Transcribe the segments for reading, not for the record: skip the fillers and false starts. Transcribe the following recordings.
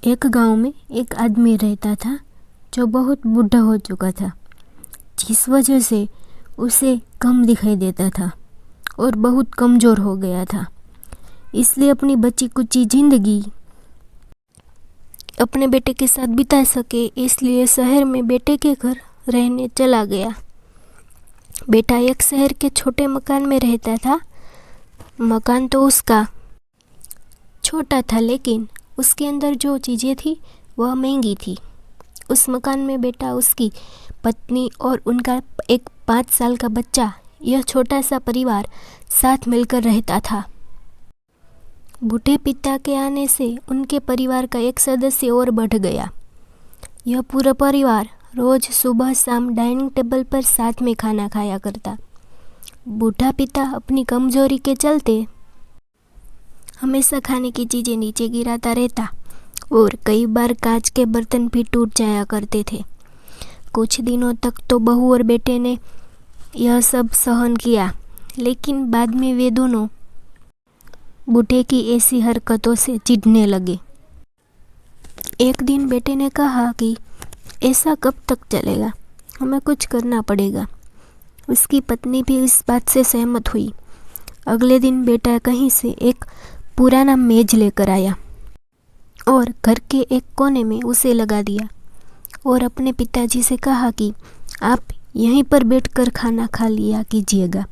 एक गांव में एक आदमी रहता था जो बहुत बूढ़ा हो चुका था, जिस वजह से उसे कम दिखाई देता था और बहुत कमज़ोर हो गया था। इसलिए अपनी बची कुची ज़िंदगी अपने बेटे के साथ बिता सके, इसलिए शहर में बेटे के घर रहने चला गया। बेटा एक शहर के छोटे मकान में रहता था। मकान तो उसका छोटा था, लेकिन उसके अंदर जो चीज़ें थी वह महंगी थी। उस मकान में बेटा, उसकी पत्नी और उनका एक 5 साल का बच्चा, यह छोटा सा परिवार साथ मिलकर रहता था। बूढ़े पिता के आने से उनके परिवार का एक सदस्य और बढ़ गया। यह पूरा परिवार रोज़ सुबह शाम डाइनिंग टेबल पर साथ में खाना खाया करता। बूढ़ा पिता अपनी कमजोरी के चलते हमेशा खाने की चीज़ें नीचे गिराता रहता और कई बार कांच के बर्तन भी टूट जाया करते थे। कुछ दिनों तक तो बहू और बेटे ने यह सब सहन किया, लेकिन बाद में वे दोनों बूढ़े की ऐसी हरकतों से चिढ़ने लगे। एक दिन बेटे ने कहा कि ऐसा कब तक चलेगा, हमें कुछ करना पड़ेगा। उसकी पत्नी भी इस बात से सहमत हुई। अगले दिन बेटा कहीं से एक पुराना मेज लेकर आया और घर के एक कोने में उसे लगा दिया और अपने पिताजी से कहा कि आप यहीं पर बैठकर खाना खा लिया कीजिएगा।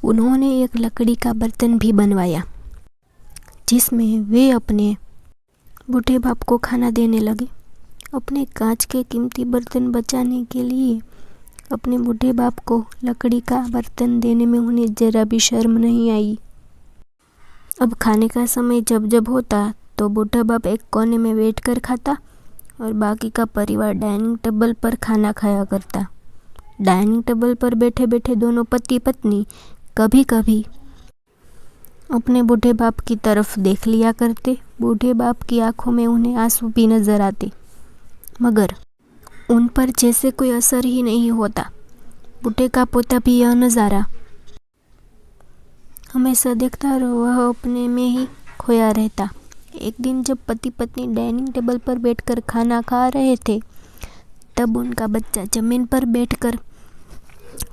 उन्होंने एक लकड़ी का बर्तन भी बनवाया, जिसमें वे अपने बूढ़े बाप को खाना देने लगे। अपने कांच के कीमती बर्तन बचाने के लिए अपने बूढ़े बाप को लकड़ी का बर्तन देने में उन्हें जरा भी शर्म नहीं आई। अब खाने का समय जब जब होता तो बूढ़ा बाप एक कोने में बैठकर खाता और बाकी का परिवार डाइनिंग टेबल पर खाना खाया करता। डाइनिंग टेबल पर बैठे बैठे दोनों पति पत्नी कभी कभी अपने बूढ़े बाप की तरफ देख लिया करते। बूढ़े बाप की आंखों में उन्हें आंसू भी नजर आते, मगर उन पर जैसे कोई असर ही नहीं होता। बूढ़े का पोता भी यह नज़ारा हमेशा देखता और वह अपने में ही खोया रहता। एक दिन जब पति पत्नी डाइनिंग टेबल पर बैठकर खाना खा रहे थे, तब उनका बच्चा जमीन पर बैठकर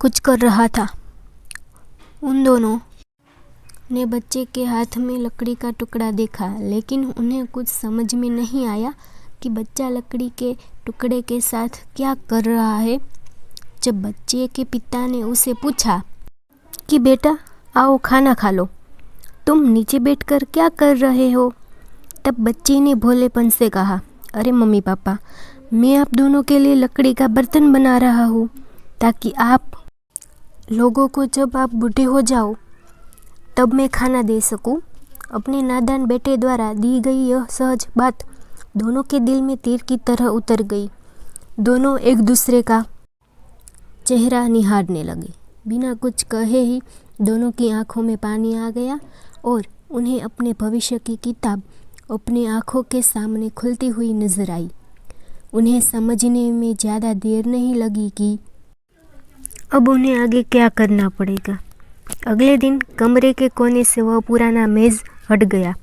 कुछ कर रहा था। उन दोनों ने बच्चे के हाथ में लकड़ी का टुकड़ा देखा, लेकिन उन्हें कुछ समझ में नहीं आया कि बच्चा लकड़ी के टुकड़े के साथ क्या कर रहा है। जब बच्चे के पिता ने उसे पूछा कि बेटा आओ खाना खा लो, तुम नीचे बैठकर क्या कर रहे हो, तब बच्चे ने भोलेपन से कहा, अरे मम्मी पापा, मैं आप दोनों के लिए लकड़ी का बर्तन बना रहा हूँ, ताकि आप लोगों को जब आप बूढ़े हो जाओ तब मैं खाना दे सकूं। अपने नादान बेटे द्वारा दी गई यह सहज बात दोनों के दिल में तीर की तरह उतर गई। दोनों एक दूसरे का चेहरा निहारने लगे। बिना कुछ कहे ही दोनों की आंखों में पानी आ गया और उन्हें अपने भविष्य की किताब अपनी आंखों के सामने खुलती हुई नजर आई। उन्हें समझने में ज़्यादा देर नहीं लगी कि अब उन्हें आगे क्या करना पड़ेगा। अगले दिन कमरे के कोने से वह पुराना मेज़ हट गया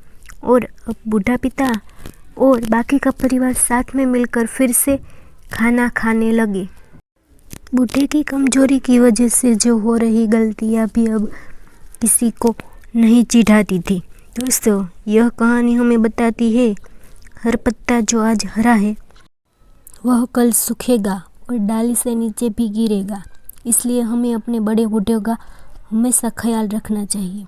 और अब बूढ़ा पिता और बाकी का परिवार साथ में मिलकर फिर से खाना खाने लगे। बूढ़े की कमजोरी की वजह से जो हो रही गलतियां भी अब किसी को नहीं चिढ़ाती थी। दोस्तों, यह कहानी हमें बताती है, हर पत्ता जो आज हरा है वह कल सूखेगा और डाली से नीचे भी गिरेगा। इसलिए हमें अपने बड़े बूढ़ों का हमेशा ख्याल रखना चाहिए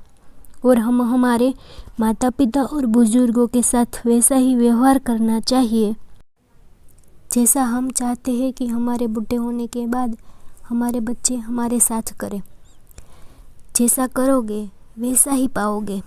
और हम हमारे माता पिता और बुजुर्गों के साथ वैसा ही व्यवहार करना चाहिए जैसा हम चाहते हैं कि हमारे बूढ़े होने के बाद हमारे बच्चे हमारे साथ करें। जैसा करोगे वैसा ही पाओगे।